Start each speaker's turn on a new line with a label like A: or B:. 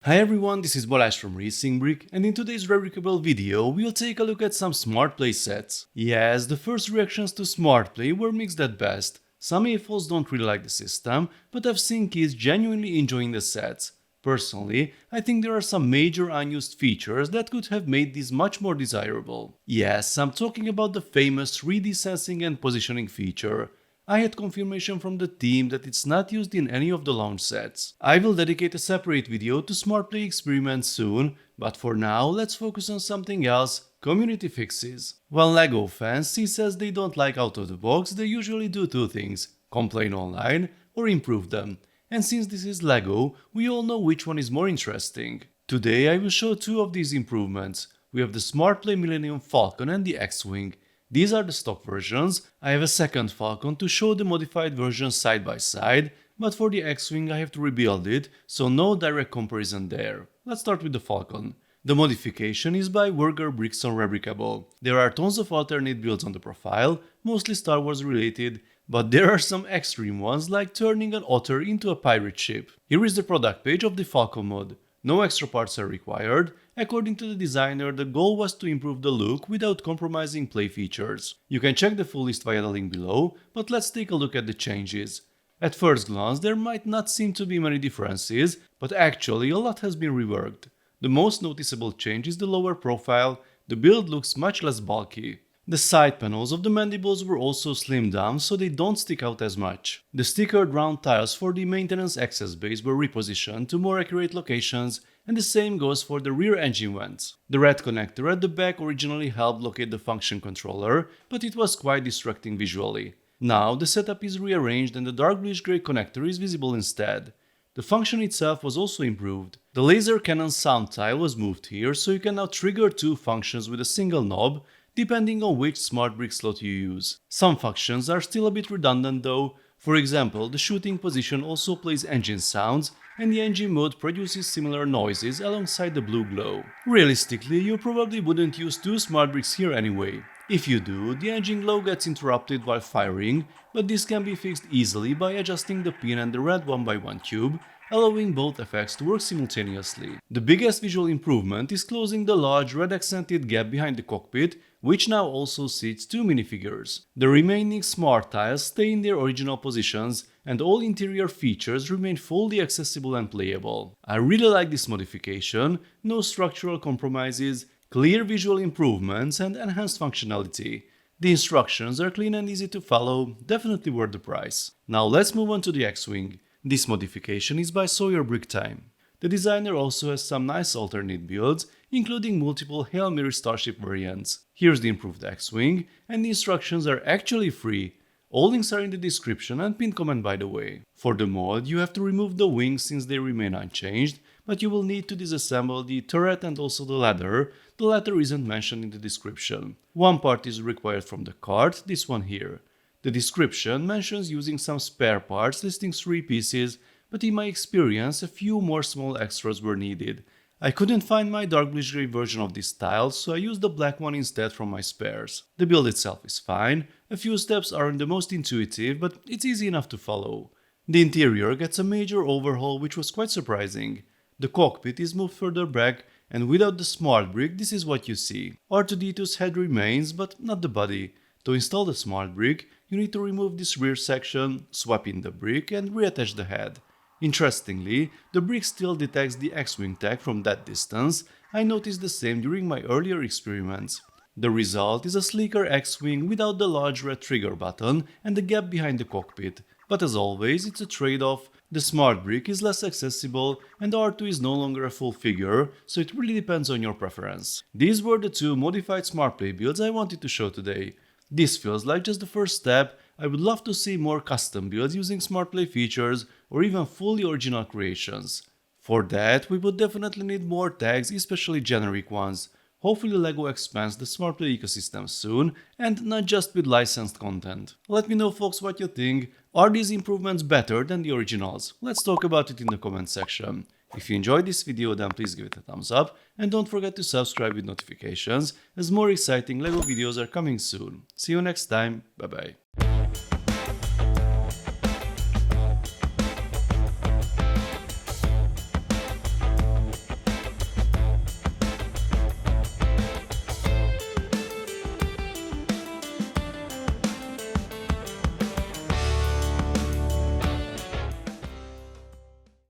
A: Hi everyone, this is Balázs from RacingBrick, and in today's Rebrickable video, we'll take a look at some smart play sets. Yes, the first reactions to smart play were mixed at best. Some AFOs don't really like the system, but I've seen kids genuinely enjoying the sets. Personally, I think there are some major unused features that could have made these much more desirable. Yes, I'm talking about the famous 3D sensing and positioning feature. I had confirmation from the team that it's not used in any of the launch sets. I will dedicate a separate video to smart play experiments soon, but for now let's focus on something else: community fixes. When LEGO fans see sets they don't like out of the box, they usually do two things: complain online or improve them. And since this is LEGO, we all know which one is more interesting. Today I will show two of these improvements. We have the Smart Play Millennium Falcon and the X-wing. These are the stock versions. I have a second Falcon to show the modified version side by side, but for the X-wing I have to rebuild it, so no direct comparison there. Let's start with the Falcon. The modification is by Rebrickable on Rebrickable. There are tons of alternate builds on the profile, mostly Star Wars related, but there are some extreme ones like turning an otter into a pirate ship. Here is the product page of the Falcon mod. No extra parts are required. According to the designer, the goal was to improve the look without compromising play features. You can check the full list via the link below, but let's take a look at the changes. At first glance, there might not seem to be many differences, but actually a lot has been reworked. The most noticeable change is the lower profile. The build looks much less bulky. The side panels of the mandibles were also slimmed down so they don't stick out as much. The stickered round tiles for the maintenance access bays were repositioned to more accurate locations, and the same goes for the rear engine vents. The red connector at the back originally helped locate the function controller, but it was quite distracting visually. Now the setup is rearranged and the dark bluish grey connector is visible instead. The function itself was also improved. The laser cannon sound tile was moved here, so you can now trigger two functions with a single knob, depending on which smart brick slot you use. Some functions are still a bit redundant though. For example, the shooting position also plays engine sounds, and the engine mode produces similar noises alongside the blue glow. Realistically, you probably wouldn't use two smart bricks here anyway. If you do, the engine glow gets interrupted while firing, but this can be fixed easily by adjusting the pin and the red 1x1 tube, allowing both effects to work simultaneously. The biggest visual improvement is closing the large red accented gap behind the cockpit, which now also seats two minifigures. The remaining smart tiles stay in their original positions, and all interior features remain fully accessible and playable. I really like this modification: no structural compromises, clear visual improvements and enhanced functionality. The instructions are clean and easy to follow, definitely worth the price. Now let's move on to the X-wing. This modification is by Sawyer Brick Time. The designer also has some nice alternate builds, including multiple Hail Mary Starship variants. Here's the improved X-wing, and the instructions are actually free. All links are in the description and pinned comment by the way. For the mod, you have to remove the wings since they remain unchanged, but you will need to disassemble the turret and also the ladder. The latter isn't mentioned in the description. One part is required from the cart, this one here. The description mentions using some spare parts, listing 3 pieces, but in my experience a few more small extras were needed. I couldn't find my dark bluish grey version of this tile, so I used the black one instead from my spares. The build itself is fine. A few steps aren't the most intuitive, but it's easy enough to follow. The interior gets a major overhaul, which was quite surprising. The cockpit is moved further back, and without the smart brick this is what you see. R2-D2's head remains, but not the body. To install the smart brick, you need to remove this rear section, swap in the brick and reattach the head. Interestingly, the brick still detects the X-wing tag from that distance. I noticed the same during my earlier experiments. The result is a sleeker X-wing without the large red trigger button and the gap behind the cockpit. But as always, it's a trade-off. The smart brick is less accessible and R2 is no longer a full figure, so it really depends on your preference. These were the two modified smart play builds I wanted to show today. This feels like just the first step. I would love to see more custom builds using smart play features or even fully original creations. For that, we would definitely need more tags, especially generic ones. Hopefully LEGO expands the smart play ecosystem soon, and not just with licensed content. Let me know folks what you think. Are these improvements better than the originals? Let's talk about it in the comment section. If you enjoyed this video, then please give it a thumbs up and don't forget to subscribe with notifications, as more exciting LEGO videos are coming soon. See you next time, bye bye.